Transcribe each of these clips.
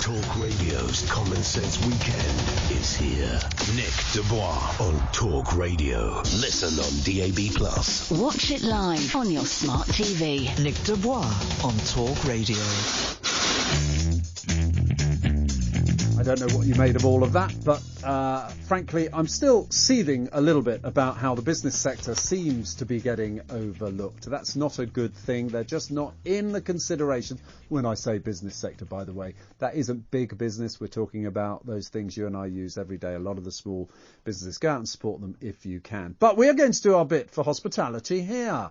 Talk Radio's Common Sense Weekend is here. Nick Dubois on Talk Radio. Listen on DAB+. Watch it live on your smart TV. Nick Dubois on Talk Radio. I don't know what you made of all of that, but frankly, I'm still seething a little bit about how the business sector seems to be getting overlooked. That's not a good thing. They're just not in the consideration. When I say business sector, by the way, that isn't big business. We're talking about those things you and I use every day. A lot of the small businesses. Go out and support them if you can. But we are going to do our bit for hospitality here,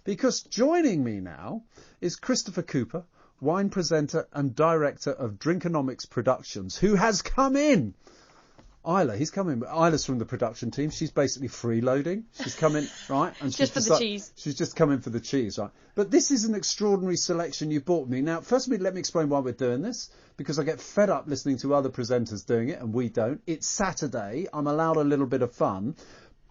because joining me now is Christopher Cooper, wine presenter and director of Drinkonomics Productions, who has come in. Isla, he's come in. Isla's from the production team. She's basically freeloading. She's come in, right? And just for the cheese. She's just come in for the cheese, right? But this is an extraordinary selection you've brought me. Now, first of all, let me explain why we're doing this, because I get fed up listening to other presenters doing it, and we don't. It's Saturday. I'm allowed a little bit of fun.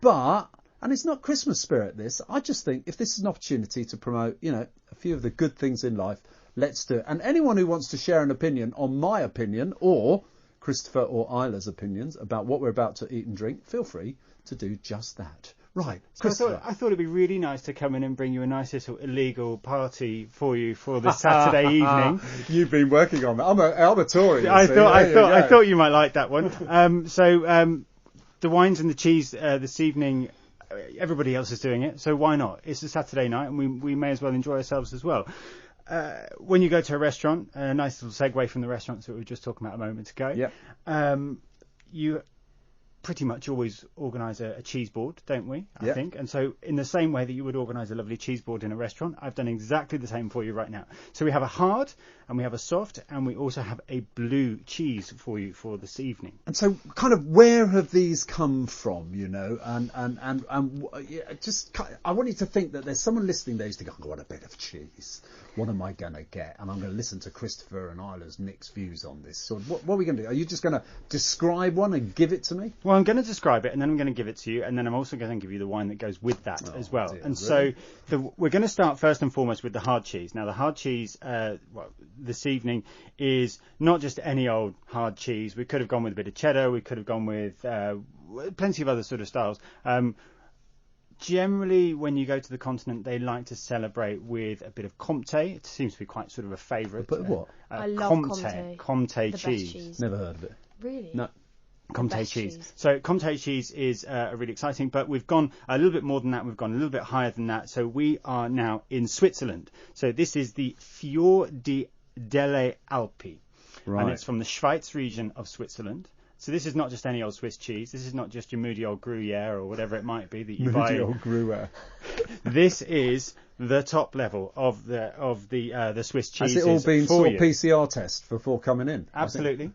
But, and it's not Christmas spirit, this. I just think if this is an opportunity to promote, a few of the good things in life, let's do it. And anyone who wants to share an opinion on my opinion or Christopher or Isla's opinions about what we're about to eat and drink, feel free to do just that. Right, so I thought it'd be really nice to come in and bring you a nice little illegal party for you for this Saturday evening. You've been working on that. I'm a Tory. I thought you might like that one. So the wines and the cheese this evening. Everybody else is doing it, so why not? It's a Saturday night, and we may as well enjoy ourselves as well. When you go to a restaurant, a nice little segue from the restaurants that we were just talking about a moment ago, you pretty much always organise a cheese board, don't we? I think. And so in the same way that you would organise a lovely cheese board in a restaurant, I've done exactly the same for you right now. So we have a hard, and we have a soft, and we also have a blue cheese for you for this evening. And so kind of where have these come from, just I want you to think that there's someone listening there who's thinking, I want a bit of cheese. What am I going to get? And I'm going to listen to Christopher and Isla's Nick's views on this. So what are we going to do? Are you just going to describe one and give it to me? Well, I'm going to describe it, and then I'm going to give it to you, and then I'm also going to give you the wine that goes with that as well. Dear, and really? So we're going to start first and foremost with the hard cheese. Now, the hard cheese this evening is not just any old hard cheese. We could have gone with a bit of cheddar. We could have gone with plenty of other sort of styles. Generally, when you go to the continent, they like to celebrate with a bit of Comte. It seems to be quite sort of a favourite. But what? I love Comte cheese. cheese. Never heard of it. Really? No. Comte cheese. So Comte cheese is really exciting, but we've gone a little bit more than that. We've gone a little bit higher than that. So we are now in Switzerland. So this is the Fior di Delle Alpi. Right. And it's from the Schwyz region of Switzerland. So this is not just any old Swiss cheese. This is not just your moody old Gruyere or whatever it might be that you buy. Moody old Gruyere. This is the top level of the Swiss cheese. Has it all been sort of PCR test before coming in? Absolutely.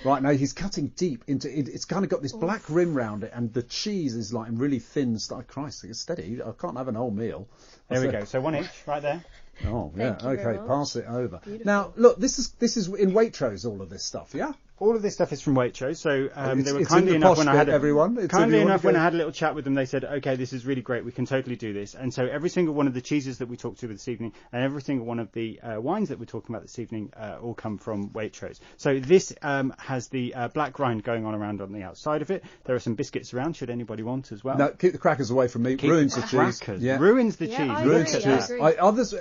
Right, now he's cutting deep into it. It's kind of got this black rim round it, and the cheese is like in really thin stuff. Christ, it's steady. I can't have an whole meal. There we go. So one each right there. Oh, yeah. Thank you very Okay, much. pass it over. Beautiful. Now, look, this is in Waitrose, all of this stuff, yeah? All of this stuff is from Waitrose, so they were it's kindly in the enough posh when I bit, had everyone. It's kindly if you want enough to when go- I had a little chat with them. They said, "Okay, this is really great. We can totally do this." And so every single one of the cheeses that we talked to this evening, and every single one of the wines that we're talking about this evening, all come from Waitrose. So this has the black rind going on around on the outside of it. There are some biscuits around, should anybody want as well. No, keep the crackers away from me. Ruins the cheese. Crackers. Yeah. Ruins the Yeah, cheese. I Ruins the agree, I cheese. agree. Others,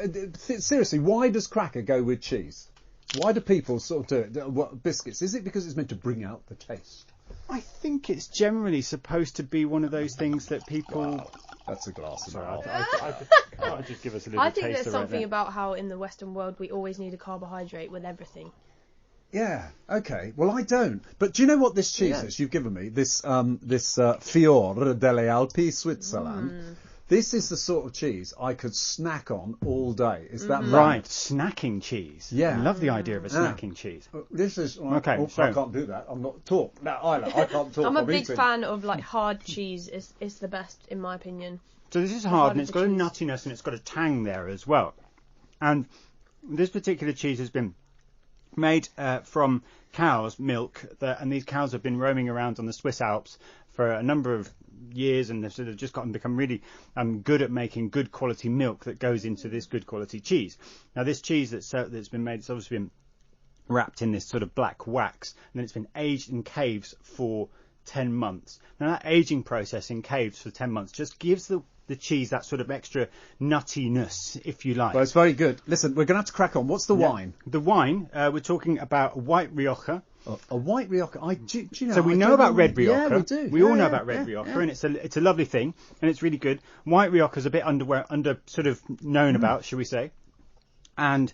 seriously, why does cracker go with cheese? Why do people sort of do it? What, biscuits? Is it because it's meant to bring out the taste? I think it's generally supposed to be one of those things that people. Wow, that's a glass of Sorry, half. I'll just give us a little I think taster there's right something there. about how in the Western world we always need a carbohydrate with everything. Yeah. Okay. Well, I don't. But do you know what this cheese is you've given me? This Fior delle Alpi, Switzerland. This is the sort of cheese I could snack on all day. Is that Right, snacking cheese. Yeah. I love the idea of a snacking cheese. This is Okay, I so- can't do that. I'm not talk. No, I can't talk. I'm a big eating. fan of like hard cheese. It's the best in my opinion. So this is hard, and of it's the got a cheese. nuttiness, and it's got a tang there as well. And this particular cheese has been made from cow's milk, and these cows have been roaming around on the Swiss Alps for a number of years, and they've sort of just become really good at making good quality milk that goes into this good quality cheese. Now, this cheese that's been made, it's obviously been wrapped in this sort of black wax, and then it's been aged in caves for 10 months. Now that aging process in caves for 10 months just gives the cheese that sort of extra nuttiness, if you like. Well, it's very good. Listen, we're going to have to crack on. What's the wine? The wine, we're talking about white Rioja. A white Rioja. Do you know, So we know about red Rioja. Yeah, we do. We all know about red Rioja, and it's a lovely thing, and it's really good. White Rioja is a bit under sort of known about, shall we say? And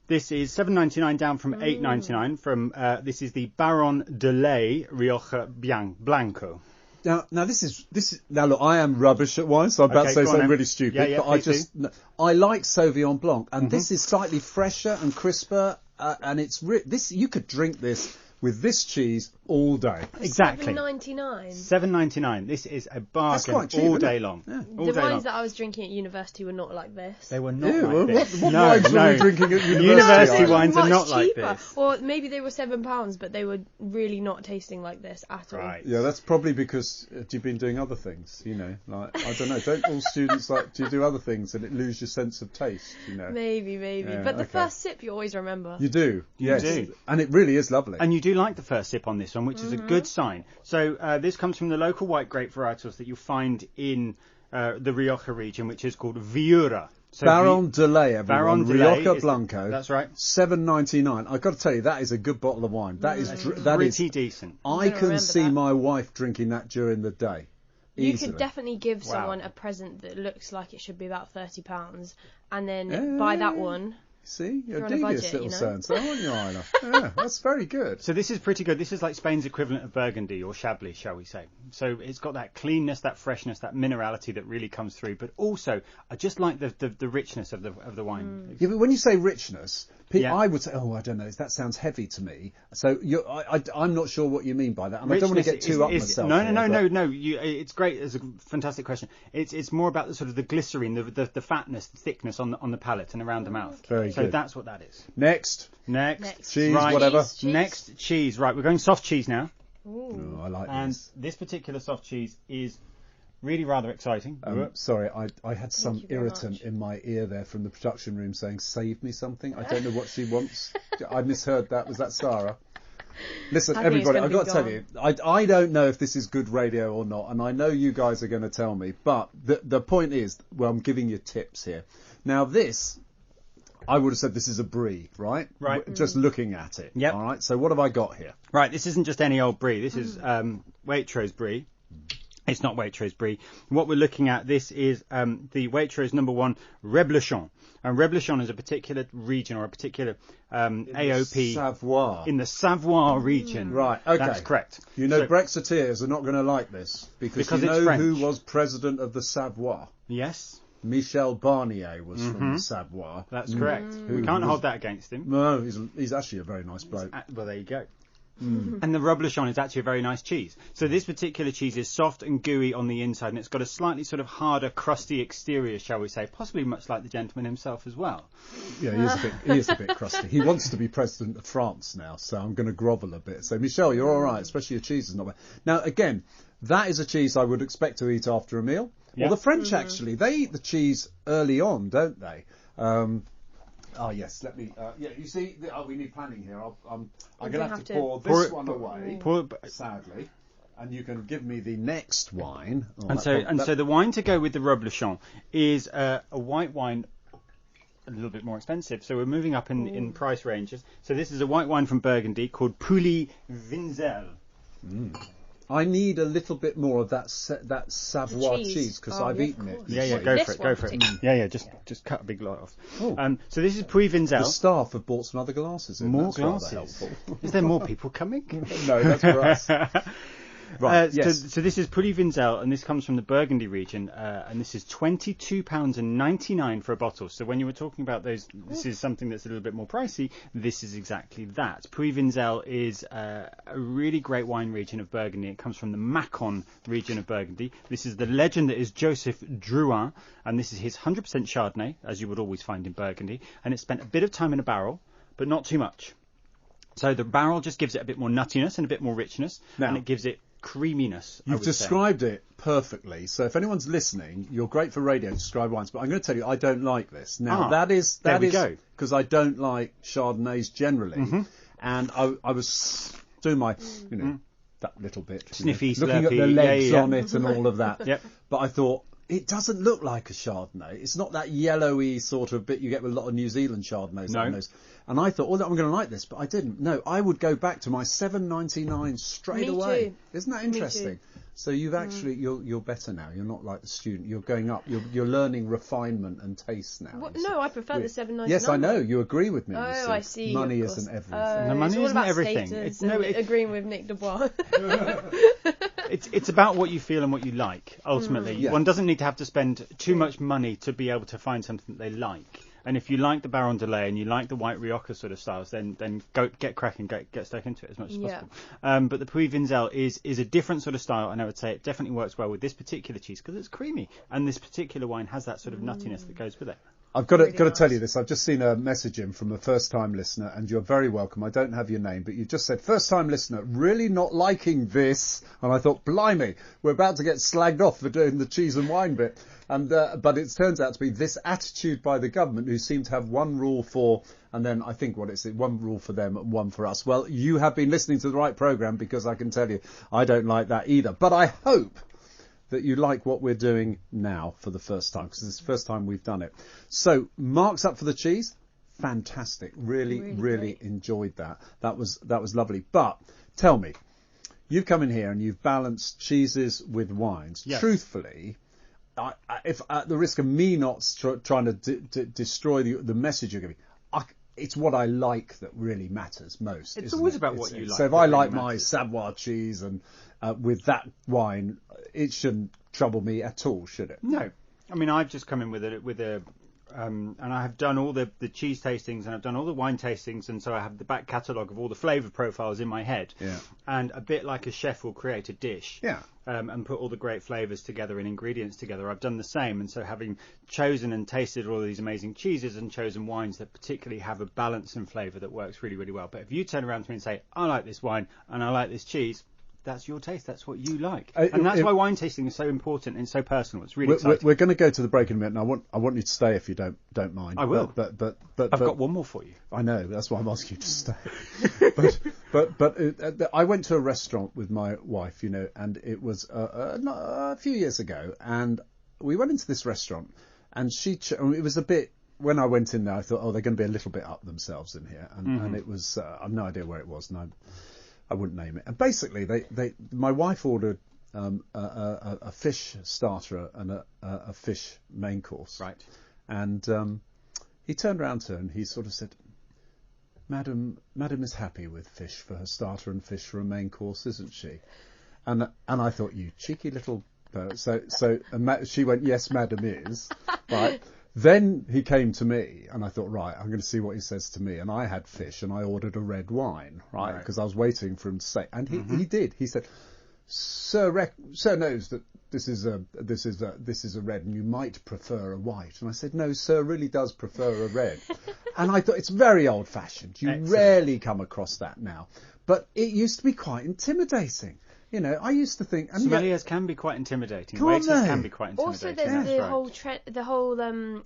this is $7.99 down from $8.99. From this is the Baron Delle Rioja Blanco. Now this is now look, I am rubbish at wine, so I'm about to say something really stupid. Yeah, but I like Sauvignon Blanc, and this is slightly fresher and crisper, and it's this you could drink this with this cheese all day. Exactly. $7.99. $7.99. This is a bargain quite cheap, all isn't day it? long. Yeah. All The day wines long. that I was drinking at university were not like this. They were not Ew, like this. what wines were you drinking at university? University They were wines are much not like cheaper. this. Or maybe they were £7, but they were really not tasting like this at all. Right. Yeah, that's probably because you've been doing other things, you know. Like I don't know. Don't all students do you do other things and it lose your sense of taste, you know? Maybe. Yeah, But the okay. first sip you always remember. You do. You Yes. do. And it really is lovely. And you do like the first sip on this one, which is a good sign. So this comes from the local white grape varietals that you'll find in the Rioja region, which is called Viura. So Baron Delle, everyone. Baron Delle Rioja is Blanco. That's right. $7.99. I've got to tell you, that is a good bottle of wine. That is Pretty decent. I can remember see that. my wife drinking that during the day. You Easily. could definitely give Wow. someone a present that looks like it should be about £30, and then buy that one. See, you're You're a on a devious budget, little you know? so-and-so, aren't you, Isla? Yeah, that's very good. So this is pretty good. This is like Spain's equivalent of Burgundy or Chablis, shall we say. So it's got that cleanness, that freshness, that minerality that really comes through. But also, I just like the richness of the wine. Yeah, but when you say richness, Yeah. I would say, I don't know, that sounds heavy to me. So I'm not sure what you mean by that. And I don't want to get too up myself. No. here, It's great. It's a fantastic question. It's more about the sort of the glycerine, the fatness, the thickness on the palate and around the mouth. Very so good. that's what that is. Next, Next. cheese, Right. whatever. Cheese. Next cheese. Right, we're going soft cheese now. Oh, I like And this. this particular soft cheese is really rather exciting. Sorry, I had some you very irritant much. in my ear there from the production room saying, save me something. I don't know what she wants. I misheard that. Was that Sarah? Listen, I think it's everybody, gonna I've be got to tell you, I don't know if this is good radio or not, and I know you guys are going to tell me, but the point is, well, I'm giving you tips here. Now this, I would have said this is a brie, right? Right. Just looking at it. Yep. All right, so what have I got here? Right, this isn't just any old brie. This is Waitrose brie. It's not Waitrose brie. What we're looking at, this is the Waitrose #1 Reblochon. And Reblochon is a particular region or a particular AOP Savoie. in the Savoie region. Right, okay. That's correct. You know, So- Brexiteers are not going to like this because you it's know French. who was president of the Savoie? Yes, Michel Barnier was from the Savoie. that's correct. We can't hold that against him. No, he's actually a very nice bloke. Well, there you go. And the Reblochon is actually a very nice cheese. So this particular cheese is soft and gooey on the inside, and it's got a slightly sort of harder, crusty exterior, shall we say, possibly much like the gentleman himself as well. Yeah, he is a bit crusty. He wants to be president of France now, so I'm going to grovel a bit. So, Michel, you're all right, especially your cheese is not bad. Now, again, that is a cheese I would expect to eat after a meal. Yeah. Well, the French, actually, they eat the cheese early on, don't they? Oh, yes, let me... you see, we need planning here. I'm going to have to pour this one away, sadly. And you can give me the next wine. So the wine to go with the Reblochon is a white wine, a little bit more expensive. So we're moving up in price ranges. So this is a white wine from Burgundy called Pouilly Vinzel. I need a little bit more of that Savoie cheese because I've eaten it. Yeah, go for it. Yeah, just cut a big lot off. Oh. So this is Pouilly The Vinzel. staff have bought some other glasses in. More That's rather glasses. helpful. Is there more people coming? No, that's for us. Right, yes. So this is Pouilly Vinzel, and this comes from the Burgundy region, and this is £22.99 for a bottle. So when you were talking about those, this is something that's a little bit more pricey. This is exactly that. Pouilly Vinzel is a really great wine region of Burgundy. It comes from the Macon region of Burgundy. This is the legend that is Joseph Drouin, and this is his 100% Chardonnay, as you would always find in Burgundy. And it spent a bit of time in a barrel, but not too much. So the barrel just gives it a bit more nuttiness and a bit more richness, and it gives it creaminess. You've described it perfectly. So if anyone's listening, you're great for radio to describe wines, but I'm going to tell you I don't like this. Now that is because I don't like Chardonnays generally. And I was doing my, that little bit. Sniffy, looking at the slurpy, legs yeah. on it and all of that. Yep. But I thought, it doesn't look like a Chardonnay. It's not that yellowy sort of bit you get with a lot of New Zealand Chardonnays. No. And I thought, I'm going to like this, but I didn't. No, I would go back to my $7.99 straight away. Too. Isn't that interesting? So you've actually, you're better now. You're not like the student. You're going up. You're learning refinement and taste now. What? No, I prefer the $7.99. Yes, I know. You agree with me. Oh, I see. Money of course. isn't everything. No, money it's all isn't about everything. status No, and agreeing with Nick Dubois. It's about what you feel and what you like, ultimately. Yeah. One doesn't need to have to spend too much money to be able to find something that they like. And if you like the Baron Delle and you like the white Rioja sort of styles, then go get cracking, get stuck into it as much as possible. But the Puy Vinzel is a different sort of style, and I would say it definitely works well with this particular cheese because it's creamy, and this particular wine has that sort of nuttiness that goes with it. I've got to tell you this. I've just seen a message in from a first-time listener, and you're very welcome. I don't have your name, but you just said, first-time listener, really not liking this. And I thought, blimey, we're about to get slagged off for doing the cheese and wine bit. And but it turns out to be this attitude by the government, who seem to have one rule for, and then I think one rule for them and one for us. Well, you have been listening to the right programme, because I can tell you I don't like that either. But I hope that you like what we're doing now for the first time, because it's the first time we've done it. So, marks up for the cheese. Fantastic. Really enjoyed that. That was lovely. But tell me, you've come in here and you've balanced cheeses with wines. Yes. Truthfully, if at the risk of me not trying to destroy the message you're giving, it's what I like that really matters most. It's always about what you like. So if I like my Savoy cheese and with that wine, it shouldn't trouble me at all, should it? No. I mean, I've just come in with a and I have done all the cheese tastings and I've done all the wine tastings, and so I have the back catalogue of all the flavour profiles in my head. Yeah. And a bit like a chef will create a dish. Yeah. And put all the great flavours together and ingredients together, I've done the same. And so having chosen and tasted all of these amazing cheeses and chosen wines that particularly have a balance and flavour that works really, really well. But if you turn around to me and say, I like this wine and I like this cheese, that's your taste. That's what you like. And that's why wine tasting is so important and so personal. It's really exciting. We're going to go to the break in a minute, and I want you to stay if you don't mind. I will. But I've got one more for you. I know. That's why I'm asking you to stay. but I went to a restaurant with my wife, and it was a few years ago, and we went into this restaurant, and it was a bit. When I went in there, I thought, they're going to be a little bit up themselves in here, and it was. I've no idea where it was, and I wouldn't name it. And basically, my wife ordered a fish starter and a fish main course. Right. And he turned around to her and he sort of said, Madam is happy with fish for her starter and fish for a main course, isn't she? And I thought, you cheeky little... she went, yes, Madam is. Right. Then he came to me, and I thought, right, I'm going to see what he says to me. And I had fish, and I ordered a red wine, right, because I was waiting for him to say. And he did. He said, Sir knows that this is a red, and you might prefer a white. And I said, no, Sir really does prefer a red. And I thought, it's very old-fashioned. You rarely come across that now. But it used to be quite intimidating. I used to think... Sommeliers can be quite intimidating. Waiters can be quite intimidating. Also, there's the whole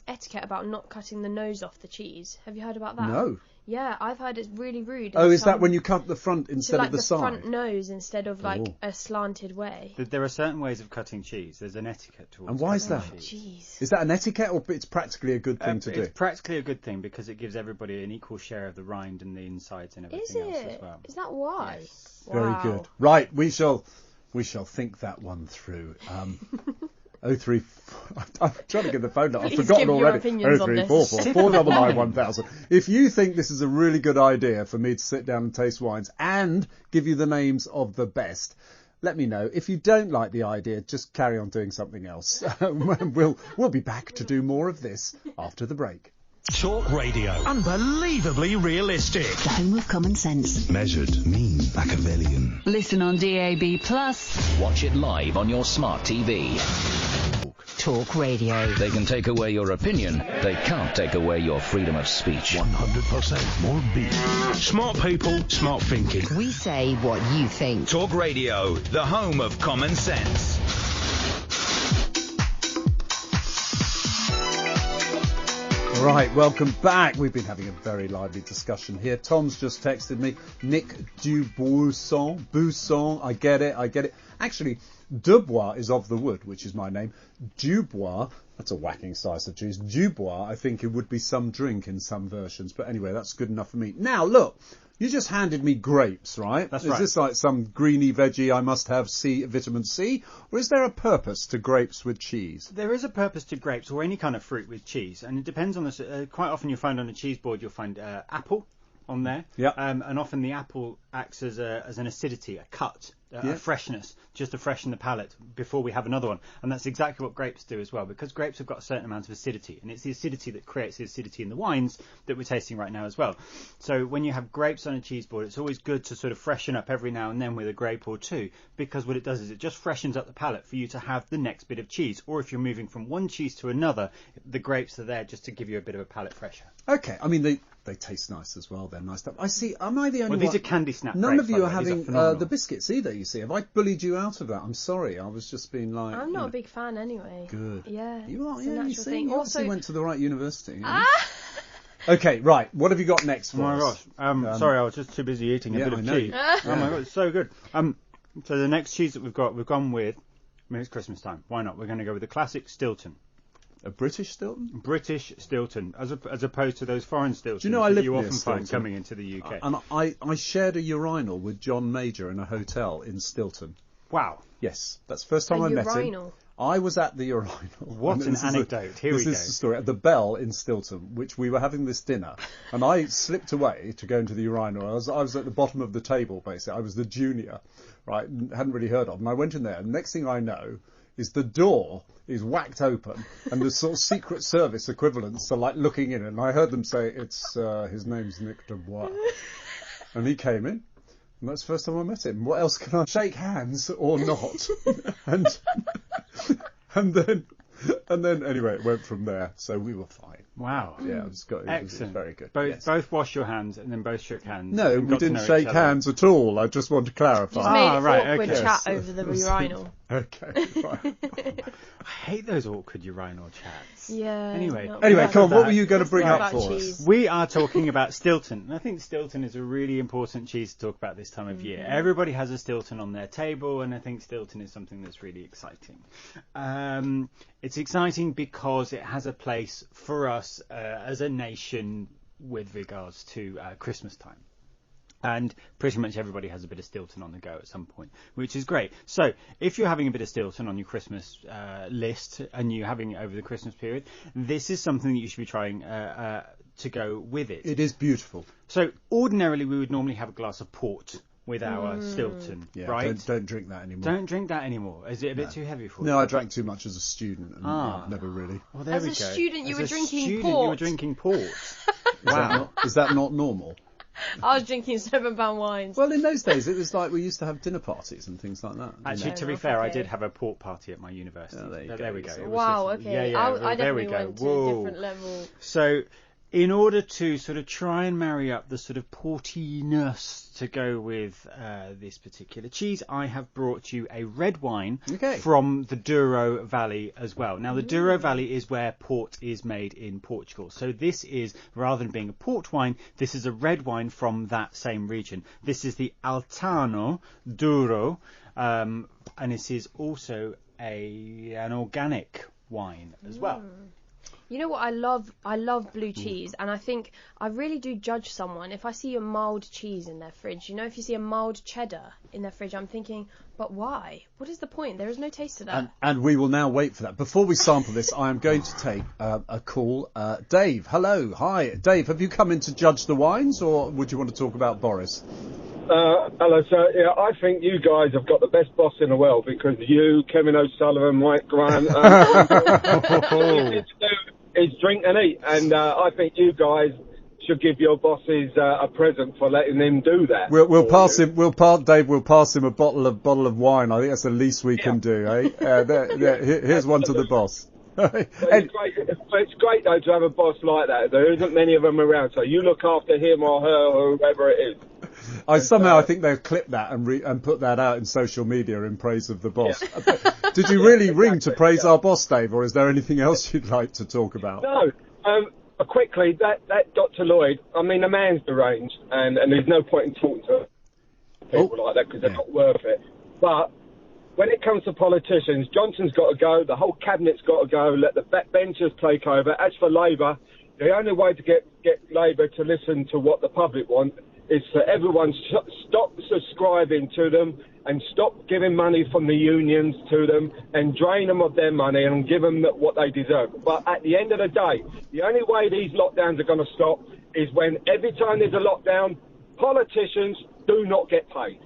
etiquette about not cutting the nose off the cheese. Have you heard about that? No. Yeah, I've heard it's really rude. Oh, is that when you cut the front instead of the side? front nose instead of a slanted way. There are certain ways of cutting cheese. There's an etiquette towards. And why is that? Jeez. Is that an etiquette, or it's practically a good thing to do? It's practically a good thing because it gives everybody an equal share of the rind and the insides and everything else as well. Is that why? Yes. Wow. Very good. Right, we shall think that one through. 03. I'm trying to get the phone up. I've forgotten already. 0344 499 1000. If you think this is a really good idea for me to sit down and taste wines and give you the names of the best, let me know. If you don't like the idea, just carry on doing something else. We'll be back to do more of this after the break. Talk Radio. Unbelievably realistic. The home of common sense. Measured, mean, Machiavellian. Listen on DAB+. Watch it live on your smart TV. Talk Radio. They can take away your opinion. They can't take away your freedom of speech. 100% more beat. Smart people, smart thinking. We say what you think. Talk Radio, the home of common sense. Right, welcome back. We've been having a very lively discussion here. Tom's just texted me, Nick Bousson, I get it. Actually, Dubois is of the wood, which is my name. Dubois, that's a whacking slice of cheese. Dubois, I think it would be some drink in some versions. But anyway, that's good enough for me. Now, look, you just handed me grapes, right? That's is right. This like some greeny veggie I must have vitamin C? Or is there a purpose to grapes with cheese? There is a purpose to grapes or any kind of fruit with cheese, and it depends on the. Quite often, you'll find on a cheese board you'll find apple on there, Yeah. And often the apple acts as an acidity, a cut, a freshness, just to freshen the palate before we have another one. And that's exactly what grapes do as well, because grapes have got a certain amount of acidity, and it's the acidity that creates the acidity in the wines that we're tasting right now as well. So when you have grapes on a cheese board, it's always good to sort of freshen up every now and then with a grape or two, because what it does is it just freshens up the palate for you to have the next bit of cheese. Or if you're moving from one cheese to another, the grapes are there just to give you a bit of a palate fresher. Okay, I mean, they taste nice as well. They're nice stuff. I see, am I the only Well, these one? are candy snap None grapes, of you by are the way. These having phenomenal. the biscuits either, you see. Have I bullied you out of that? I'm sorry. I was just being like... I'm not a big fan anyway. Good. Yeah. You are, it's a yeah, you natural see. thing. You Also, obviously went to the right university. Okay, right. What have you got next for Oh my us? gosh. Sorry, I was just too busy eating a Yeah, bit I of know. cheese. Oh my god, it's so good. So the next cheese that we've gone with, I mean, it's Christmas time. Why not? We're going to go with the classic Stilton. A British Stilton? British Stilton, as opposed to those foreign Stiltons you know I that lived you near often find Stilton? coming into the UK. And I shared a urinal with John Major in a hotel in Stilton. Wow. Yes, that's the first time I met him. urinal? I was at the urinal. What And an this is anecdote. Here we This go. is the story. At the Bell in Stilton, which we were having this dinner, and I slipped away to go into the urinal. I was at the bottom of the table, basically. I was the junior, right, and hadn't really heard of. And I went in there, and next thing I know is the door is whacked open, and the sort of Secret Service equivalents are like looking in, and I heard them say, "It's his name's Nick Dubois," and he came in. And that's the first time I met him. What else can I shake hands or not? and then anyway, it went from there. So we were fine. Wow. Yeah, it was Excellent. very good. Both, yes. both washed your hands and then both shook hands. No, and we got to didn't know shake each other. hands at all. I just want to clarify. Just made it right, awkward okay. chat Yes. over the urinal. Okay, right. I hate those awkward urinal chats. Yeah. Anyway. not Anyway, bad. come on, what were you going to Let's bring talk up about for cheese. us? We are talking about Stilton, and I think Stilton is a really important cheese to talk about this time of year. Everybody has a Stilton on their table, and I think Stilton is something that's really exciting. It's exciting because it has a place for us as a nation with regards to Christmas time. And pretty much everybody has a bit of Stilton on the go at some point, which is great. So if you're having a bit of Stilton on your Christmas list and you're having it over the Christmas period, this is something that you should be trying to go with it. It is beautiful. So ordinarily we would normally have a glass of port with our Stilton, Yeah, right? don't drink that anymore. Don't drink that anymore. Is it a bit too heavy for you? No, I drank too much as a student, and never really. Well, there As we a go. student, you As were a drinking student, port. You were drinking port. Is that not normal? I was drinking £7 wines. Well, in those days, it was like we used to have dinner parties and things like that. Actually, to be enough, fair, I okay. did have a port party at my university. Oh, there you There go. we go. It was Wow, just- okay. Yeah, I there we definitely go. went to Whoa. a different level. So, in order to sort of try and marry up the sort of portiness to go with this particular cheese, I have brought you a red wine from the Douro Valley as well. Now, the Douro Valley is where port is made in Portugal. So this is, rather than being a port wine, this is a red wine from that same region. This is the Altano Douro, and this is also an organic wine as well. You know what I love? I love blue cheese, and I think I really do judge someone if I see a mild cheese in their fridge. You know, if you see a mild cheddar in their fridge, I'm thinking, but why? What is the point? There is no taste to that. And we will now wait for that. Before we sample this, I am going to take a call. Dave, hello. Hi. Dave, have you come in to judge the wines, or would you want to talk about Boris? Hello, sir. Yeah, I think you guys have got the best boss in the world because you, Kevin O'Sullivan, Mike Graham, all you need to do is drink and eat. And I think you guys should give your bosses a present for letting them do that. We'll pass him. Dave. We'll pass him a bottle of wine. I think that's the least we can do, eh? Here's one to the boss. It's great though to have a boss like that. There isn't many of them around, so you look after him or her or whoever it is. I think they'll clip that and put that out in social media in praise of the boss. Yeah. Did you really ring to praise our boss, Dave, or is there anything else you'd like to talk about? No. quickly, that Dr. Lloyd, I mean, the man's deranged, and there's no point in talking to people like that because they're not worth it. But when it comes to politicians, Johnson's got to go, the whole cabinet's got to go, let the backbenchers take over. As for Labour, the only way to get Labour to listen to what the public want is for everyone stop subscribing to them and stop giving money from the unions to them and drain them of their money and give them what they deserve. But at the end of the day, the only way these lockdowns are going to stop is when every time there's a lockdown, politicians do not get paid.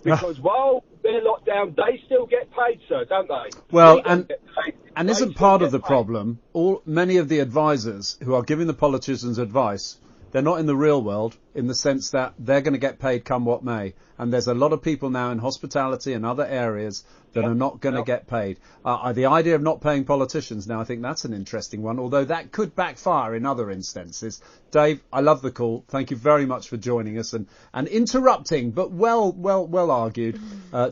Because while they're locked down, they still get paid, sir, don't they? Well, and isn't part of the problem, many of the advisors who are giving the politicians advice, they're not in the real world in the sense that they're going to get paid come what may. And there's a lot of people now in hospitality and other areas that are not going to get paid. The idea of not paying politicians now, I think that's an interesting one, although that could backfire in other instances. Dave, I love the call. Thank you very much for joining us and interrupting, but well argued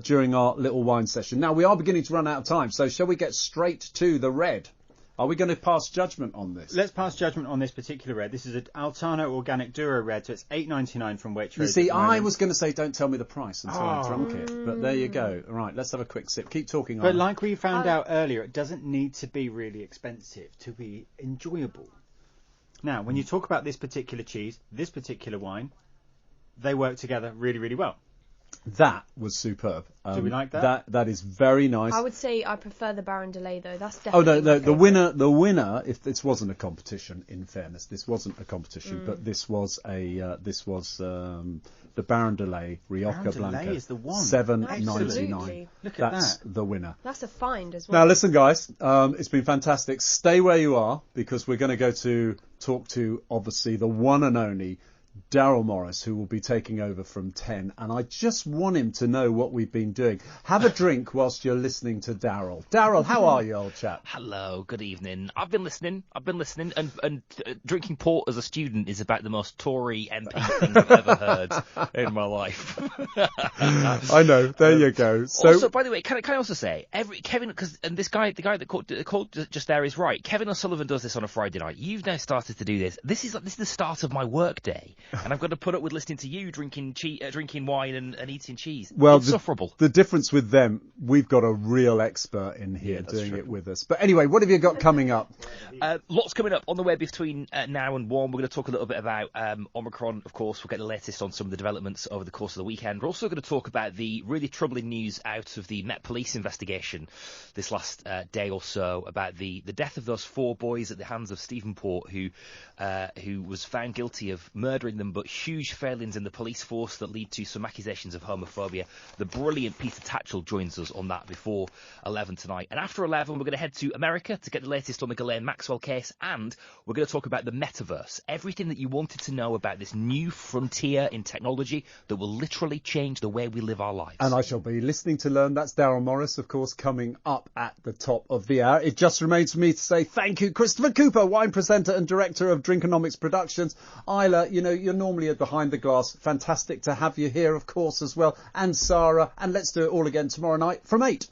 during our little wine session. Now, we are beginning to run out of time, so shall we get straight to the red? Are we going to pass judgment on this? Let's pass judgment on this particular red. This is an Altano Organic Duro red, so it's $8.99 from Waitrose. You see, I was going to say don't tell me the price until I drunk it, but there you go. All right, let's have a quick sip. Keep talking. But like we found out earlier, it doesn't need to be really expensive to be enjoyable. Now, when you talk about this particular cheese, this particular wine, they work together really, really well. That was superb. Do we like that? That is very nice. I would say I prefer the Baron Delle though. That's definitely. Oh no, the winner. If this wasn't a competition, in fairness, this wasn't a competition, but this was the Baron Delle Rioja Blanco. Delle is the one. $7.99. Look at That's that. the winner. That's a find as well. Now listen, guys, it's been fantastic. Stay where you are because we're going to talk to obviously the one and only Daryl Morris, who will be taking over from 10, and I just want him to know what we've been doing. Have a drink whilst you're listening to Daryl. Daryl, how are you, old chap? Hello, good evening. I've been listening, and drinking port as a student is about the most Tory MP thing I've ever heard in my life. I know. There you go. So, also, by the way, can I also say, Kevin, and this guy, the guy that called just there is right. Kevin O'Sullivan does this on a Friday night. You've now started to do this. This is the start of my work day. And I've got to put up with listening to you drinking wine and eating cheese. Well, insufferable. The difference with them, we've got a real expert in here doing it with us. But anyway, what have you got coming up? Lots coming up on the way between now and 1. We're going to talk a little bit about Omicron, of course. We'll get the latest on some of the developments over the course of the weekend. We're also going to talk about the really troubling news out of the Met Police investigation this last day or so about the death of those 4 boys at the hands of Stephen Port, who was found guilty of murdering them, but huge failings in the police force that lead to some accusations of homophobia. The brilliant Peter Tatchell joins us on that before 11 tonight. And after 11, we're going to head to America to get the latest on the Ghislaine Maxwell case, and we're going to talk about the metaverse, everything that you wanted to know about this new frontier in technology that will literally change the way we live our lives. And I shall be listening to learn. That's Daryl Morris, of course, coming up at the top of the hour. It just remains for me to say thank you, Christopher Cooper, wine presenter and director of Drinkonomics Productions. Isla, you're normally behind the glass. Fantastic to have you here, of course, as well. And Sarah. And let's do it all again tomorrow night from 8.